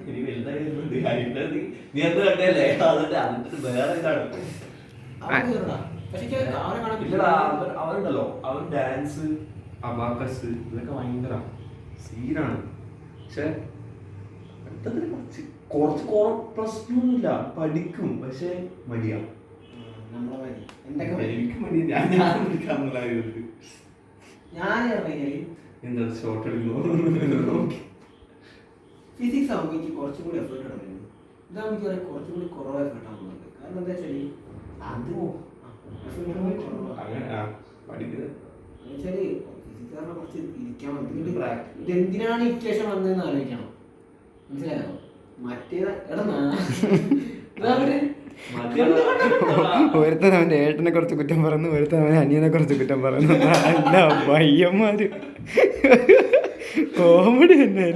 ഇനി വലുതായിരുന്നുണ്ട് നീ എന്ത് കണ്ടല്ലേ അതിന്റെ അതിന്റെ വേറെ ഇതാണ്. അവരുണ്ടല്ലോ അവൻ ഡാൻസ് അബാക്കസ് ഇതൊക്കെ ഭയങ്കര സീനാണ്. പക്ഷെ കുറച്ച് പ്രശ്നമൊന്നുമില്ല, പഠിക്കും. പക്ഷെ മടിയാ എനിക്ക് മടി. ഞാൻ പഠിക്കാന്നുള്ള എന്താ ഷോർട്ട് എടുക്കുന്നു. ഫിസിക്സ് ആകുമ്പോൾ എനിക്ക് കുറച്ചും കൂടി എഫേർട്ട് ഇടുന്നുണ്ട്. ഇതാകുമ്പോൾ എനിക്ക് കുറച്ചും കൂടി കുറവ് എഫേർട്ട് ആകുന്നുണ്ട്. കാരണം എന്താ വെച്ചാൽ അത് കുറച്ച് ഇരിക്കാൻ ഇതെന്തിനാണ് ഇക്വേഷൻ വന്നതെന്ന് ആലോചിക്കണം. മനസ്സിലായോ? മറ്റേത് ഒരുത്തൻ അവൻ്റെ ഏട്ടനെ കുറച്ച് കുറ്റം പറയുന്നു, ഒരുത്തൻ അവൻ്റെ അനിയനെ കുറച്ച് കുറ്റം പറയുന്നു. അല്ല പയ്യന്മാര് കോമഡി തന്നെ.